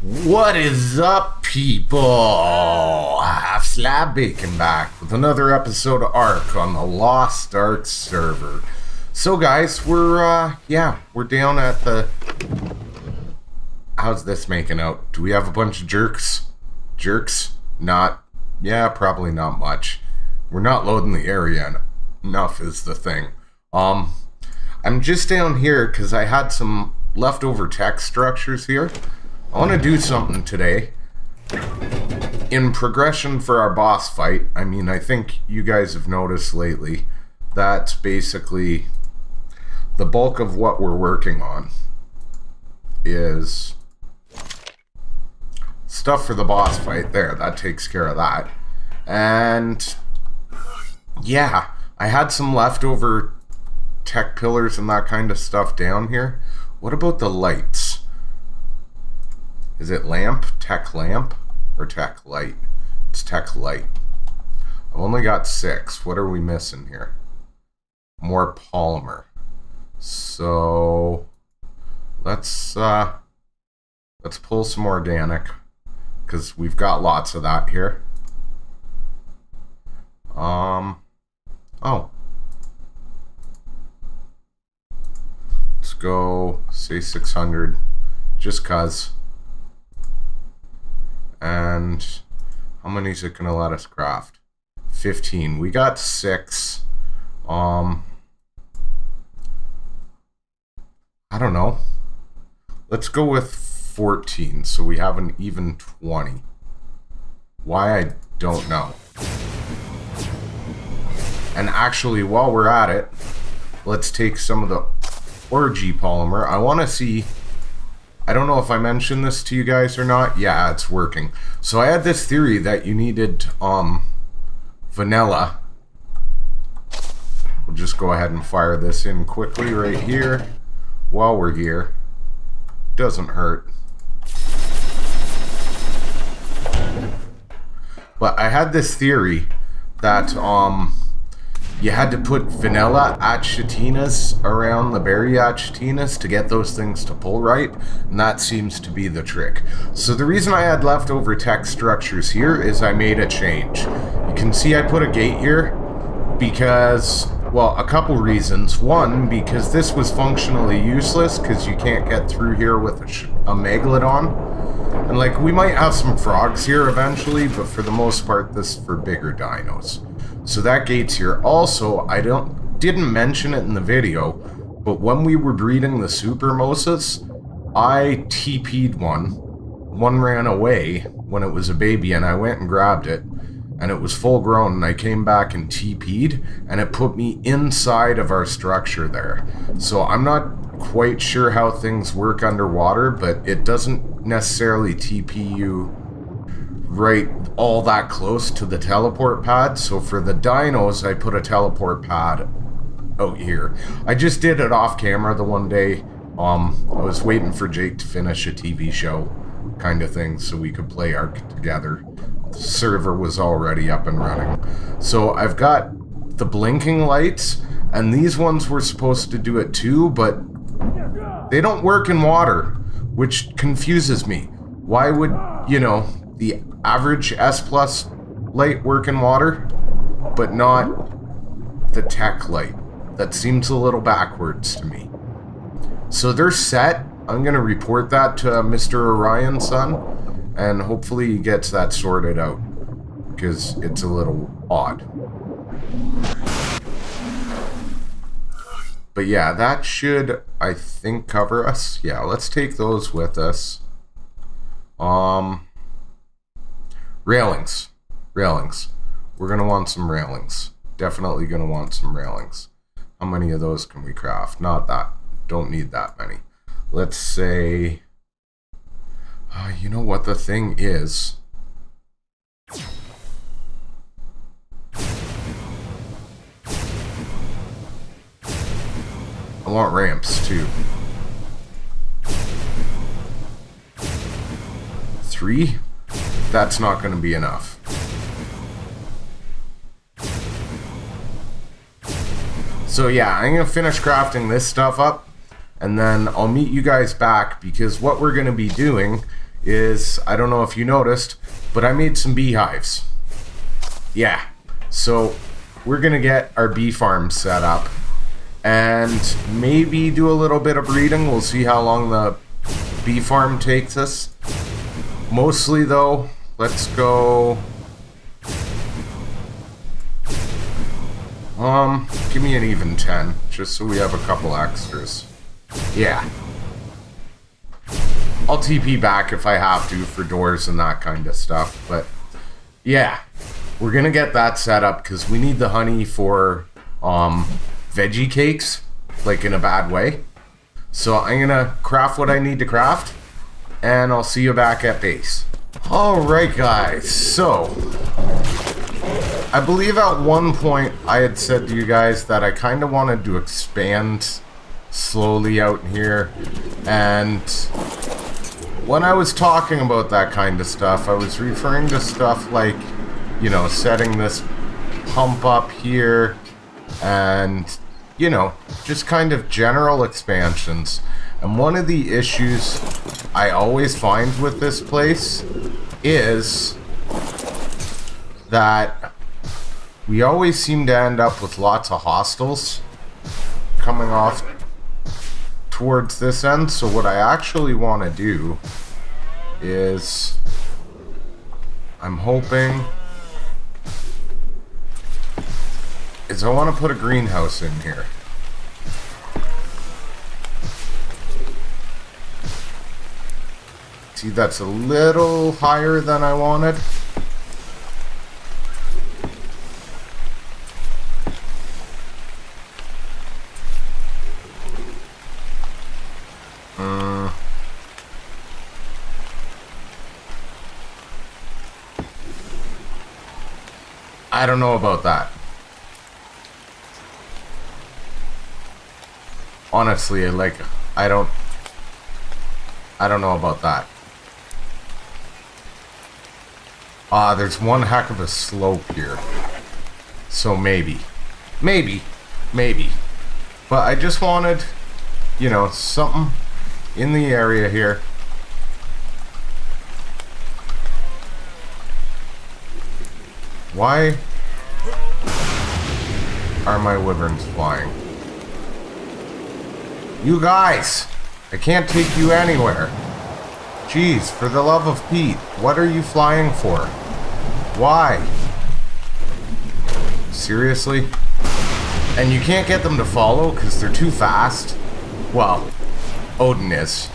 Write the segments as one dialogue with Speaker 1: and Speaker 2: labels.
Speaker 1: What is up, people? Half Slab Bacon back with another episode of ARK on the Lost Ark server. So guys, we're down at the... How's this making out? Do we have a bunch of jerks? Jerks? Not... Yeah, probably not much. We're not loading the area enough is the thing. I'm just down here because I had some leftover text structures here. I want to do something today. In progression for our boss fight, I mean, I think you guys have noticed lately, that's basically the bulk of what we're working on is stuff for the boss fight there. That takes care of that. And yeah, I had some leftover tech pillars and that kind of stuff down here. What about the lights? Is it lamp? Tech lamp? Or tech light? It's tech light. I've only got 6. What are we missing here? More polymer. So let's pull some organic, because we've got lots of that here. Oh. Let's go, say 600, just cuz. And how many is it gonna let us craft? 15. We got 6. I don't know. Let's go with 14, so we have an even 20. Why, I don't know. And actually, while we're at it, let's take some of the orgy polymer. I want to see... I don't know if I mentioned this to you guys or not. Yeah, it's working. So I had this theory that you needed vanilla. We'll just go ahead and fire this in quickly right here while we're here. Doesn't hurt. But I had this theory that you had to put vanilla achatinas around the berry achatinas to get those things to pull right, and that seems to be the trick. So the reason I had leftover text structures here is I made a change. You can see I put a gate here because, well, a couple reasons. One, because this was functionally useless because you can't get through here with a megalodon. And like, we might have some frogs here eventually, but for the most part, this is for bigger dinos. So that gate's here. Also, I didn't mention it in the video, but when we were breeding the Supermosas, I TP'd one. One ran away when it was a baby, and I went and grabbed it, and it was full grown, and I came back and TP'd, and it put me inside of our structure there. So I'm not quite sure how things work underwater, but it doesn't necessarily TP you right all that close to the teleport pad. So for the dinos, I put a teleport pad out here. I just did it off camera the one day. I was waiting for Jake to finish a TV show kind of thing so we could play ARK together. The server was already up and running. So I've got the blinking lights, and these ones were supposed to do it too, but they don't work in water, which confuses me. Why would, you know, the average S Plus light work in water, but not the tech light? That seems a little backwards to me. So they're set. I'm going to report that to Mr. Orion's son, and hopefully he gets that sorted out, because it's a little odd. But yeah, that should, I think, cover us. Yeah, let's take those with us. Railings. Railings. We're going to want some railings. Definitely going to want some railings. How many of those can we craft? Not that. Don't need that many. Let's say... you know what the thing is? I want ramps, too. 3? That's not going to be enough. So yeah, I'm going to finish crafting this stuff up, and then I'll meet you guys back, because what we're going to be doing is, I don't know if you noticed, but I made some beehives. Yeah, so we're gonna get our bee farm set up and maybe do a little bit of breeding. We'll see how long the bee farm takes us. Mostly though, let's go... give me an even 10, just so we have a couple extras. Yeah. I'll TP back if I have to for doors and that kind of stuff, but yeah. We're gonna get that set up because we need the honey for, veggie cakes, like in a bad way. So I'm gonna craft what I need to craft, and I'll see you back at base. Alright guys, so I believe at one point I had said to you guys that I kind of wanted to expand slowly out here, and when I was talking about that kind of stuff, I was referring to stuff like, you know, setting this pump up here and, you know, just kind of general expansions. And one of the issues I always find with this place is that we always seem to end up with lots of hostiles coming off towards this end. So what I actually want to do is, I'm hoping, is I want to put a greenhouse in here. See, that's a little higher than I wanted. I don't know about that. Honestly, I don't know about that. There's one heck of a slope here. So maybe. But I just wanted, you know, something in the area here. Why are my wyverns flying? You guys! I can't take you anywhere. Jeez, for the love of Pete, what are you flying for? Why? Seriously? And you can't get them to follow because they're too fast? Well, Odin is.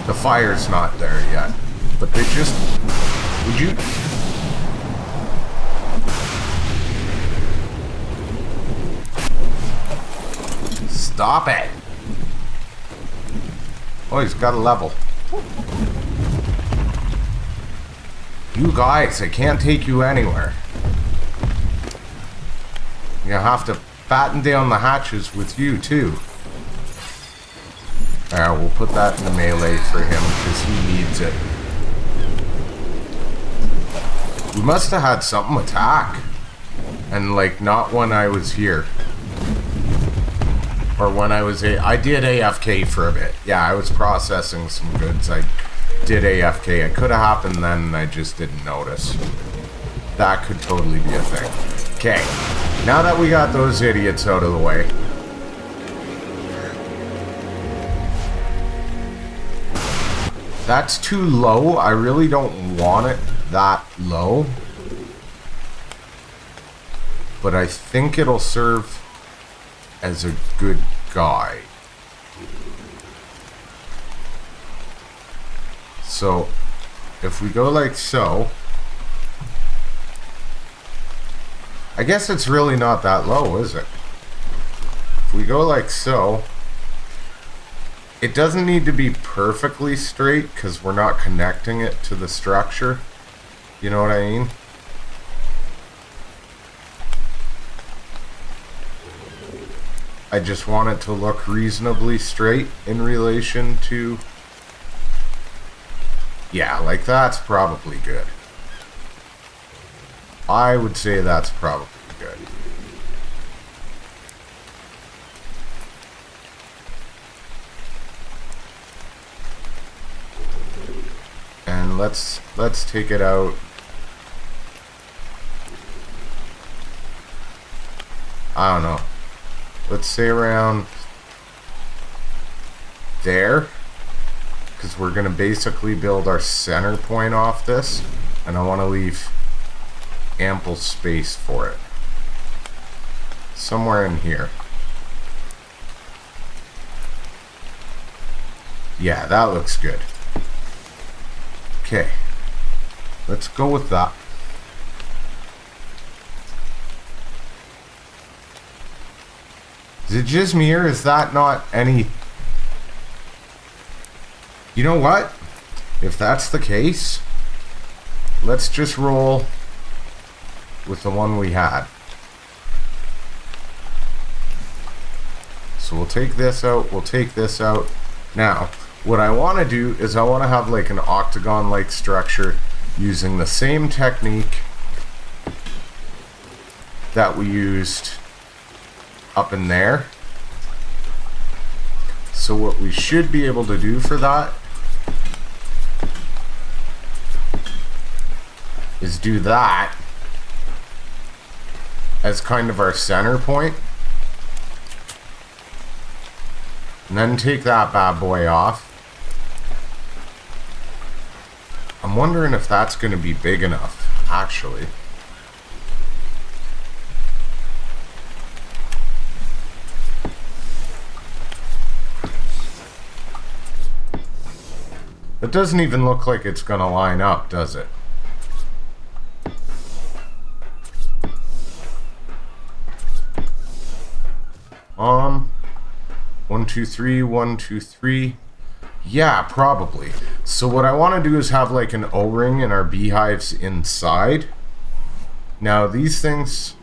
Speaker 1: The fire's not there yet. But they just... Would you... Stop it! Oh, he's got a level. You guys, I can't take you anywhere. You have to batten down the hatches with you, too. Alright, we'll put that in the melee for him, because he needs it. We must have had something attack. And, like, not when I was here. Or when I was I did AFK for a bit. Yeah, I was processing some goods. I did AFK. It could have happened then and I just didn't notice. That could totally be a thing. Okay, now that we got those idiots out of the way. That's too low. I really don't want it that low. But I think it'll serve as a good guide. So, if we go like so, I guess it's really not that low, is it? If we go like so, it doesn't need to be perfectly straight because we're not connecting it to the structure. You know what I mean? I just want it to look reasonably straight in relation to... Yeah, like that's probably good. I would say that's probably good. let's take it out. I don't know. Let's say around there, because we're going to basically build our center point off this, and I want to leave ample space for it. Somewhere in here. Yeah, that looks good. Okay. Let's go with that. Is it just me, or is that not any... You know what? If that's the case, let's just roll with the one we had. So we'll take this out, we'll take this out. Now, what I want to do is I want to have like an octagon-like structure using the same technique that we used up in there. So what we should be able to do for that is do that as kind of our center point. And then take that bad boy off. I'm wondering if that's going to be big enough, actually. It doesn't even look like it's going to line up, does it? One, two, three, 1, 2, 3. Yeah, probably. So what I want to do is have like an O-ring in our beehives inside. Now these things...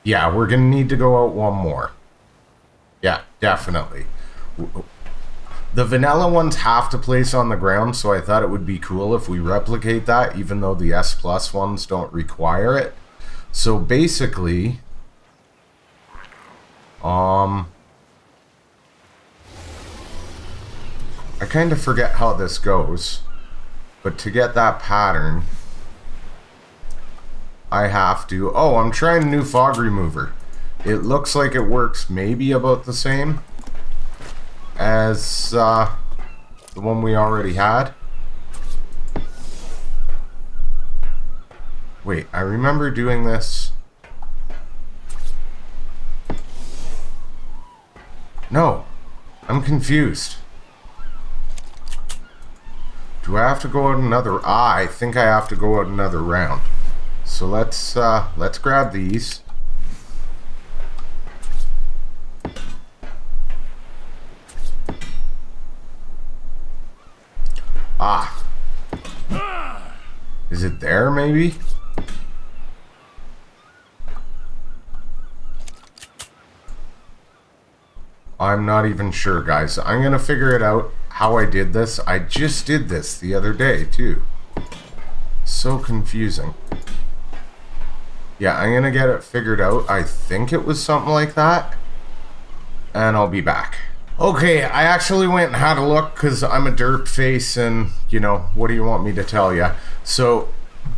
Speaker 1: Yeah, we're going to need to go out one more. Yeah, definitely. The vanilla ones have to place on the ground, so I thought it would be cool if we replicate that, even though the S Plus ones don't require it. So basically, I kind of forget how this goes, but to get that pattern, I have to... Oh, I'm trying a new fog remover. It looks like it works maybe about the same as the one we already had. Wait, I remember doing this. No, I'm confused. Do I have to go out another... Ah, I think I have to go out another round. So let's grab these. Ah. Is it there, maybe? I'm not even sure, guys. I'm going to figure it out how I did this. I just did this the other day, too. So confusing. Yeah, I'm going to get it figured out. I think it was something like that. And I'll be back. Okay, I actually went and had a look because I'm a derp face and, you know, what do you want me to tell you? So,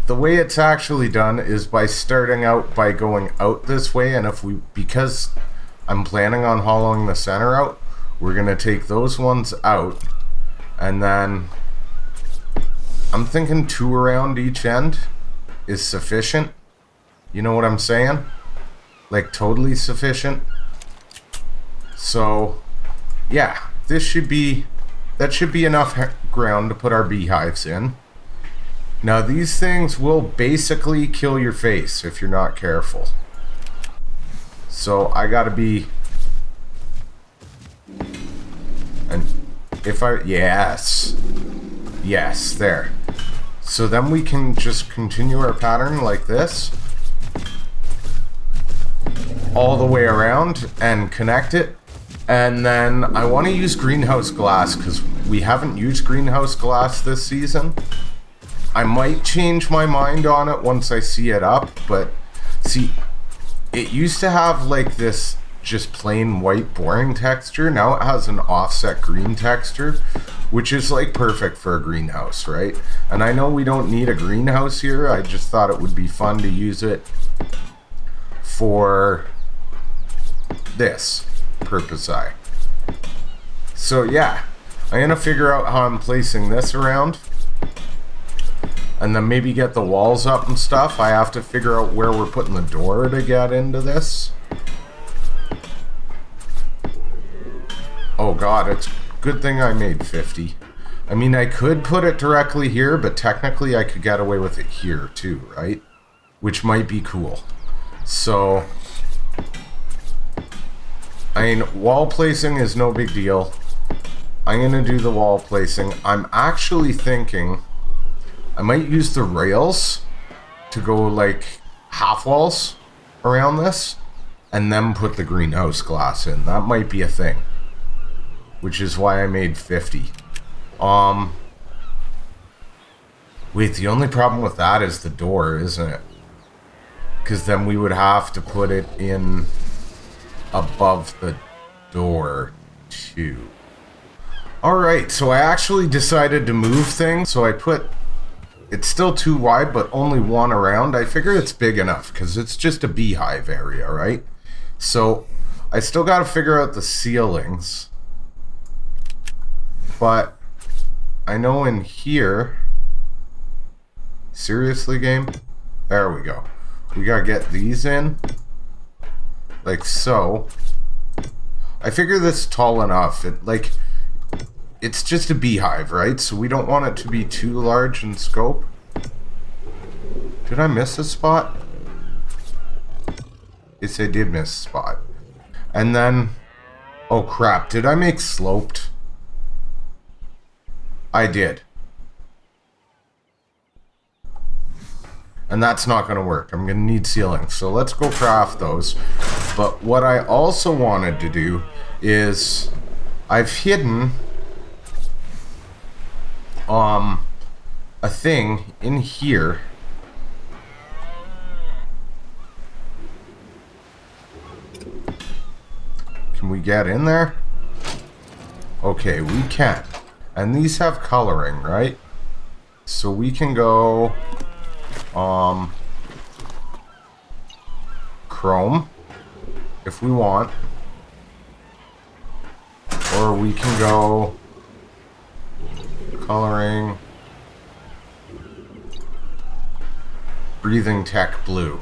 Speaker 1: the way it's actually done is by starting out by going out this way, and because I'm planning on hollowing the center out, we're going to take those ones out, and then I'm thinking 2 around each end is sufficient. You know what I'm saying? Like totally sufficient. So, yeah, that should be enough ground to put our beehives in. Now these things will basically kill your face if you're not careful. So I gotta be... And if I... Yes. Yes, there. So then we can just continue our pattern like this. All the way around and connect it. And then I want to use greenhouse glass because we haven't used greenhouse glass this season. I might change my mind on it once I see it up, but see, it used to have like this just plain white boring texture. Now it has an offset green texture, which is like perfect for a greenhouse, right? And I know we don't need a greenhouse here. I just thought it would be fun to use it for this purpose. So yeah, I'm gonna figure out how I'm placing this around, and then maybe get the walls up and stuff. I have to figure out where we're putting the door to get into this. Oh god, it's a good thing I made 50. I mean, I could put it directly here, but technically I could get away with it here too, right? Which might be cool. So, I mean, wall placing is no big deal. I'm gonna do the wall placing. I'm actually thinking I might use the rails to go like half walls around this and then put the greenhouse glass in. That might be a thing, which is why I made 50. Wait, the only problem with that is the door, isn't it? Because then we would have to put it in above the door too. Alright, so I actually decided to move things. So I put, it's still too wide, but only one around. I figure it's big enough because it's just a beehive area, right? So I still got to figure out the ceilings. But I know in here, seriously game? There we go. We got to get these in. Like so. I figure this is tall enough. It's just a beehive, right? So we don't want it to be too large in scope. Did I miss a spot? Yes, I did miss a spot. And then, oh crap, did I make sloped? I did. And that's not going to work. I'm going to need ceilings. So let's go craft those. But what I also wanted to do is I've hidden a thing in here. Can we get in there? Okay, we can. And these have coloring, right? So we can go chrome if we want, or we can go coloring breathing tech blue,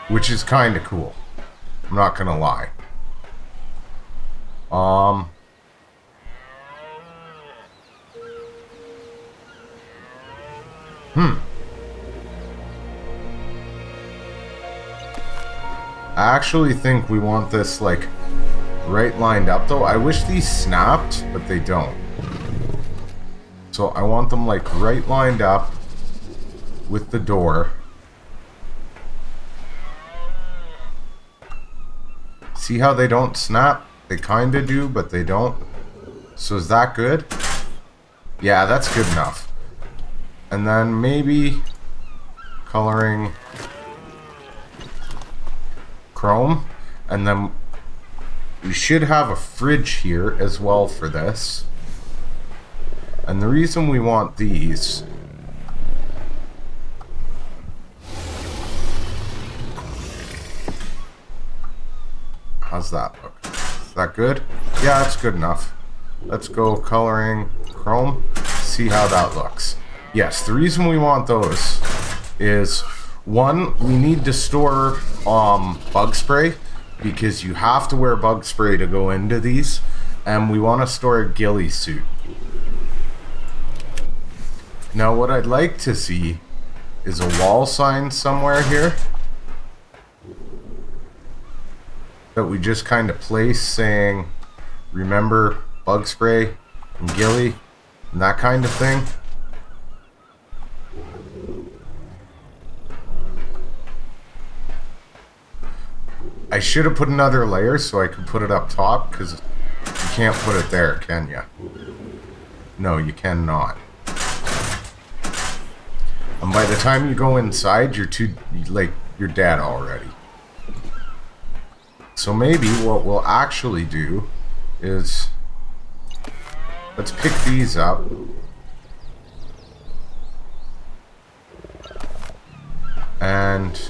Speaker 1: which is kind of cool, I'm not gonna lie. I actually think we want this like right lined up though. I wish these snapped, but they don't. So I want them like right lined up with the door. See how they don't snap? They kind of do, but they don't. So is that good? Yeah, that's good enough. And then maybe coloring chrome, and then we should have a fridge here as well for this. And the reason we want these, how's that look? Is that good? Yeah, that's good enough. Let's go coloring chrome, see how that looks. Yes, the reason we want those is, one, we need to store bug spray, because you have to wear bug spray to go into these, and we want to store a ghillie suit. Now what I'd like to see is a wall sign somewhere here that we just kind of place saying, remember bug spray and ghillie and that kind of thing. I should have put another layer so I could put it up top, because you can't put it there, can you? No, you cannot. And by the time you go inside, you're dead already. So maybe what we'll actually do is, let's pick these up. And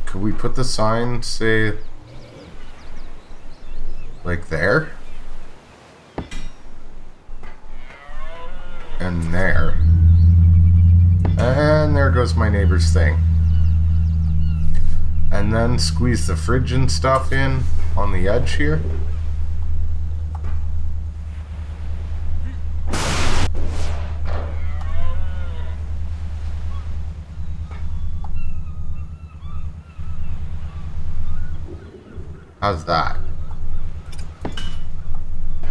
Speaker 1: could we put the sign, say, like there? And there. And there goes my neighbor's thing. And then squeeze the fridge and stuff in on the edge here. How's that?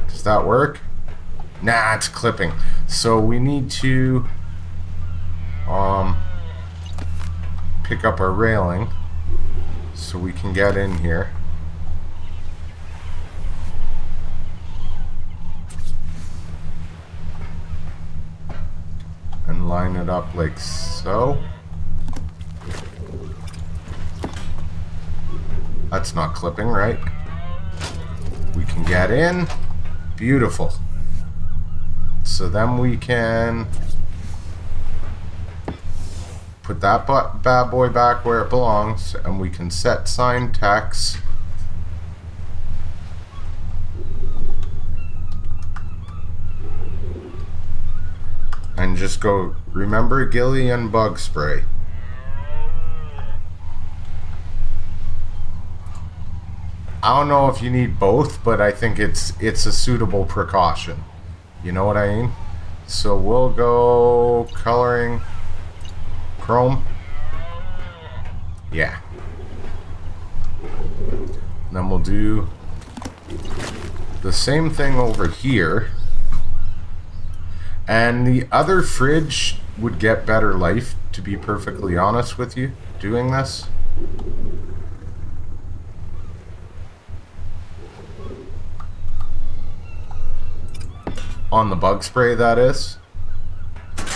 Speaker 1: Does that work? Nah, it's clipping. So we need to pick up our railing so we can get in here. And line it up like so. That's not clipping, right? We can get in. Beautiful. So then we can put that bad boy back where it belongs, and we can set sign text. And just go, remember ghillie and bug spray. I don't know if you need both, but I think it's a suitable precaution. You know what I mean? So we'll go coloring chrome. Yeah. And then we'll do the same thing over here. And the other fridge would get better life, to be perfectly honest with you, doing this. On the bug spray, that is.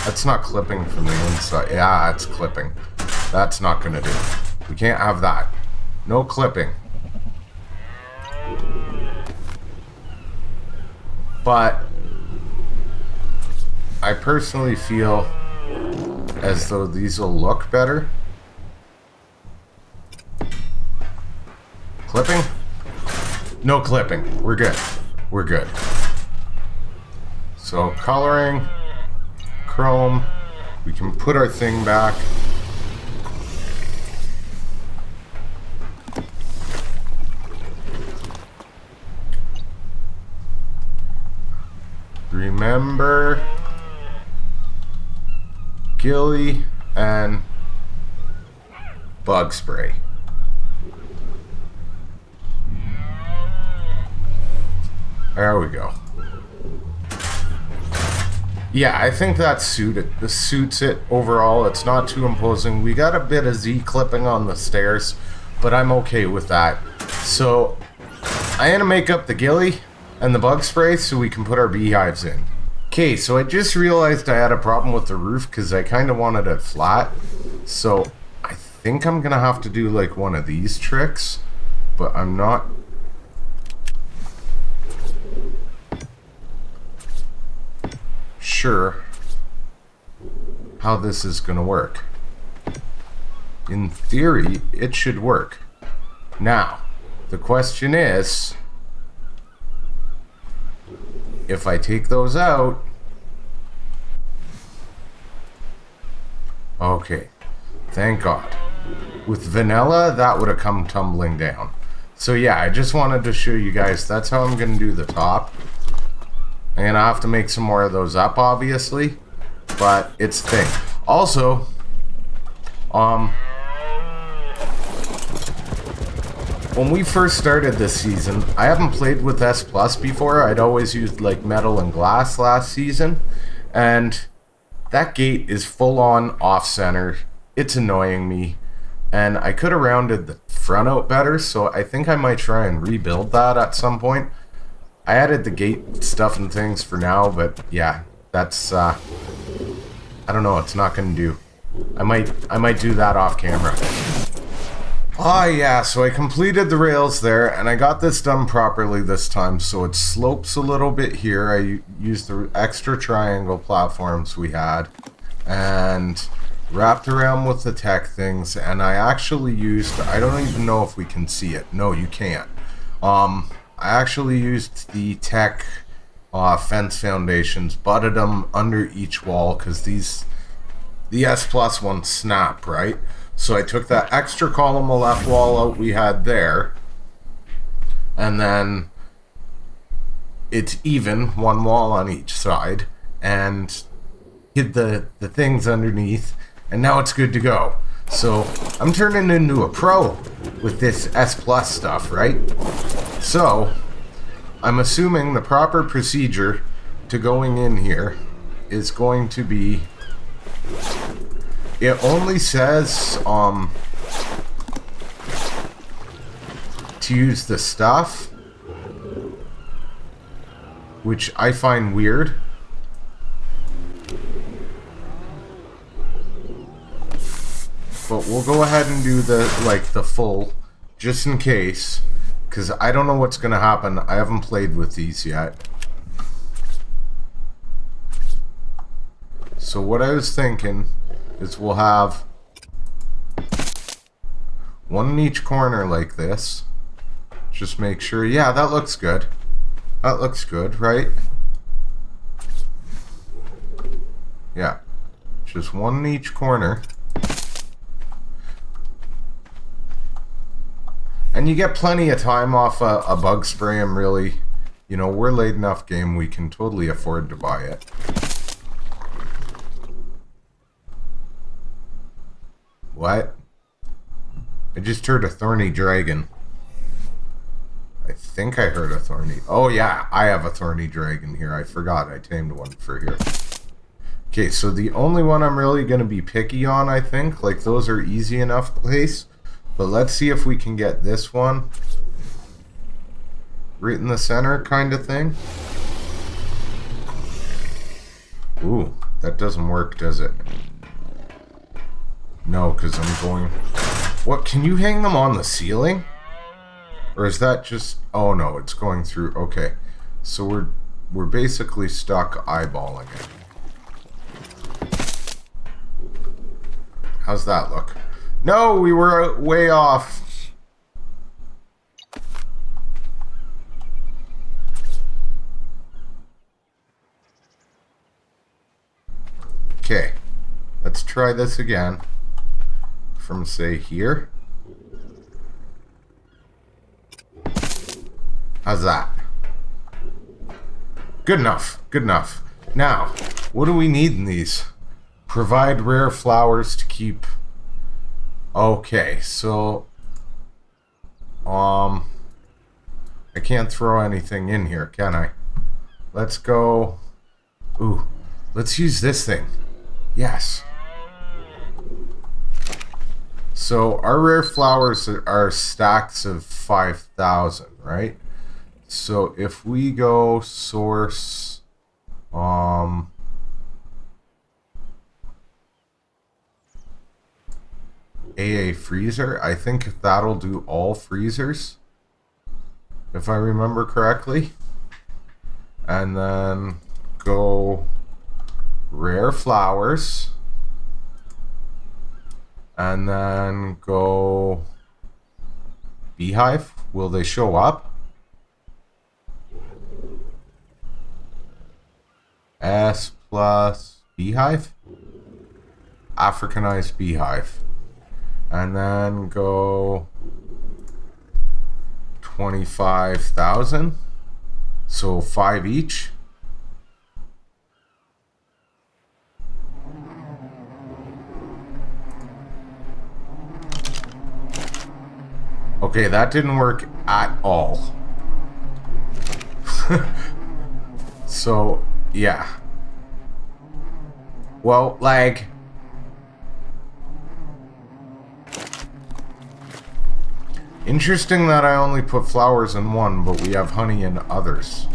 Speaker 1: That's not clipping from the inside. Yeah, it's clipping. That's not gonna do. We can't have that. No clipping. But I personally feel as though these will look better. Clipping? No clipping. We're good. We're good. So coloring, chrome, we can put our thing back. Remember ghillie and bug spray. There we go. Yeah, I think that suits it overall. It's not too imposing. We got a bit of Z clipping on the stairs, but I'm okay with that. So I'm gonna make up the ghillie and the bug spray so we can put our beehives in. Okay, so I just realized I had a problem with the roof because I kind of wanted it flat. So I think I'm gonna have to do like one of these tricks, but I'm not sure how this is going to work. In theory, it should work. Now, the question is, if I take those out, okay, thank God. With vanilla, that would have come tumbling down. So yeah, I just wanted to show you guys, that's how I'm going to do the top. I'm gonna have to make some more of those up, obviously, but it's the thing. Also, when we first started this season, I haven't played with S Plus before. I'd always used like metal and glass last season, and that gate is full on off center. It's annoying me, and I could have rounded the front out better, so I think I might try and rebuild that at some point. I added the gate stuff and things for now, but yeah, that's I don't know, it's not gonna do. I might do that off camera. Oh yeah, so I completed the rails there, and I got this done properly this time, so it slopes a little bit here. I used the extra triangle platforms we had, and wrapped around with the tech things, and I actually used, I don't even know if we can see it. No, you can't. I actually used the tech fence foundations, butted them under each wall, because the S Plus ones snap, right? So I took that extra column of left wall out we had there, and then it's even, one wall on each side, and hid the things underneath, and now it's good to go. So I'm turning into a pro with this S Plus stuff, right? So I'm assuming the proper procedure to going in here is going to be, it only says to use the stuff, which I find weird. But we'll go ahead and do the full, just in case, because I don't know what's going to happen. I haven't played with these yet. So what I was thinking is we'll have one in each corner like this. Just make sure, yeah, that looks good. That looks good, right? Yeah, just one in each corner. And you get plenty of time off a bug spray, and really, you know, we're late enough game, we can totally afford to buy it. What? I just heard a thorny dragon. I think I heard a thorny... Oh yeah, I have a thorny dragon here. I forgot I tamed one for here. Okay, so the only one I'm really going to be picky on, I think, like those are easy enough place. But let's see if we can get this one right in the center kind of thing. Ooh, that doesn't work, does it? No, because I'm going... What, can you hang them on the ceiling? Or is that just... Oh no, it's going through... Okay, so we're basically stuck eyeballing it. How's that look? No, we were way off. Okay, let's try this again. From, say, here. How's that? Good enough, good enough. Now, what do we need in these? Provide rare flowers to keep... Okay, so I can't throw anything in here, can I? Let's go. Ooh, let's use this thing. Yes. So our rare flowers are stacks of 5,000, right? So if we go source AA freezer, I think that'll do all freezers, if I remember correctly. And then go rare flowers, and then go Bee Hive. Will they show up? S plus Bee Hive, Africanized Bee Hive. And then go 25,000. So 5 each. Okay, that didn't work at all. So, yeah. Well, like... Interesting that I only put flowers in one, but we have honey in others.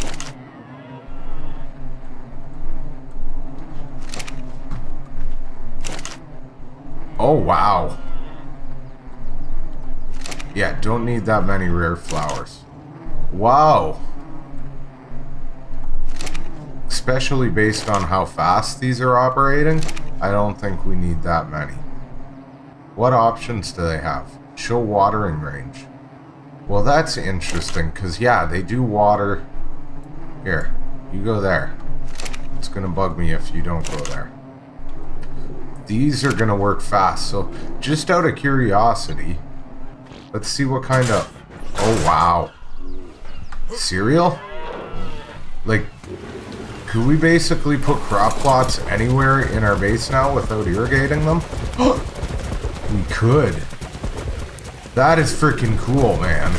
Speaker 1: Oh, wow. Yeah, don't need that many rare flowers. Wow. Especially based on how fast these are operating, I don't think we need that many. What options do they have? Show watering range. Well, that's interesting, because yeah, they do water. Here, you go there. It's going to bug me if you don't go there. These are going to work fast, so just out of curiosity, let's see what kind of... Oh, wow. Cereal? Like, could we basically put crop plots anywhere in our base now without irrigating them? We could. That is freaking cool, man.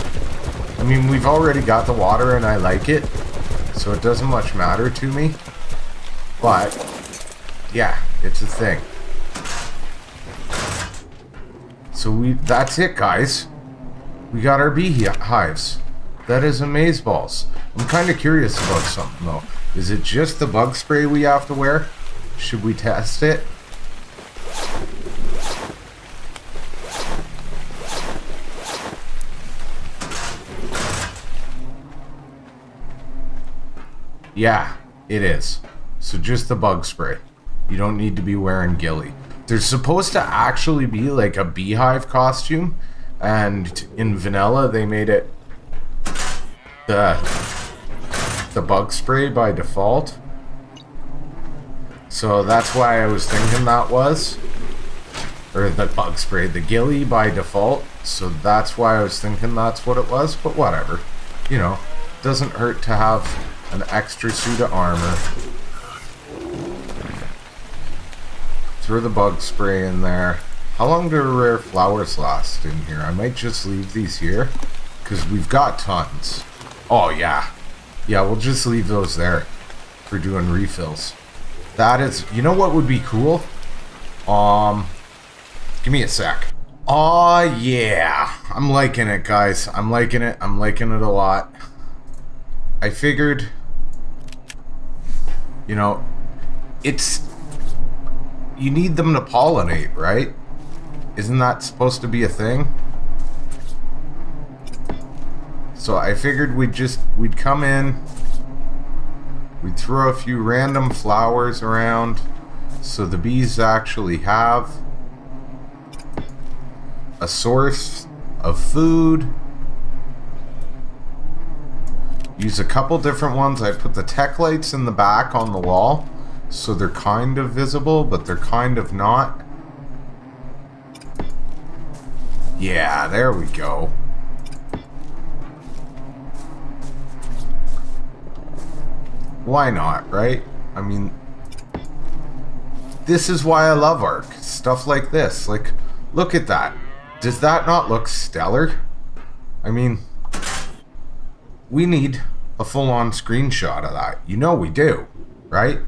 Speaker 1: I mean, we've already got the water and I like it, so it doesn't much matter to me. But, yeah, it's a thing. So that's it, guys. We got our bee hives. That is amazeballs. I'm kind of curious about something, though. Is it just the bug spray we have to wear? Should we test it? Yeah, it is. So just the bug spray. You don't need to be wearing ghillie. There's supposed to actually be like a beehive costume, and in vanilla they made it the bug spray by default. So that's why I was thinking that was, or the bug spray, the ghillie by default. So that's why I was thinking that's what it was. But whatever, you know, doesn't hurt to have an extra suit of armor. Throw the bug spray in there. How long do rare flowers last in here? I might just leave these here, because we've got tons. Oh yeah. Yeah, we'll just leave those there for doing refills. That is, you know what would be cool? Give me a sec. Oh yeah. I'm liking it, guys. I'm liking it. I'm liking it a lot. I figured, you know, you need them to pollinate, right? Isn't that supposed to be a thing? So I figured we'd come in, we'd throw a few random flowers around so the bees actually have a source of food. Use a couple different ones. I put the tech lights in the back on the wall, so they're kind of visible, but they're kind of not. Yeah, there we go. Why not, right? I mean, this is why I love ARK. Stuff like this. Like, look at that. Does that not look stellar? I mean, we need a full-on screenshot of that. You know we do, right?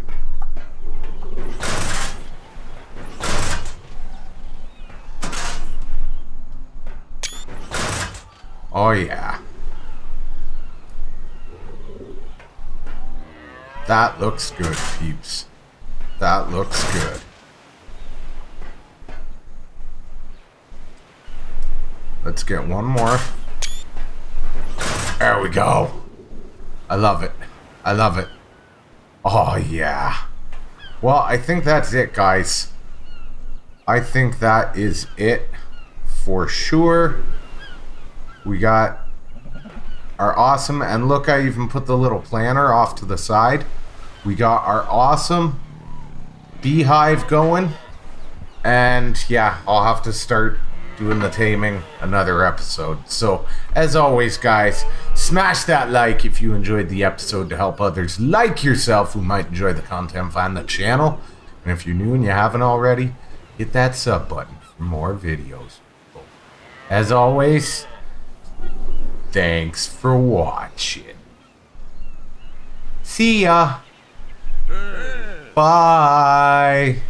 Speaker 1: Oh yeah. That looks good, peeps. That looks good. Let's get one more. There we go. I love it. I love it. Oh yeah. Well, I think that's it, guys. I think that is it for sure. We got our awesome, and look, I even put the little planter off to the side. We got our awesome beehive going, and yeah, I'll have to start doing the taming another episode. So as always, guys, smash that like if you enjoyed the episode to help others like yourself who might enjoy the content find the channel. And if you're new and you haven't already, hit that sub button for more videos. As always, thanks for watching. See ya. Bye.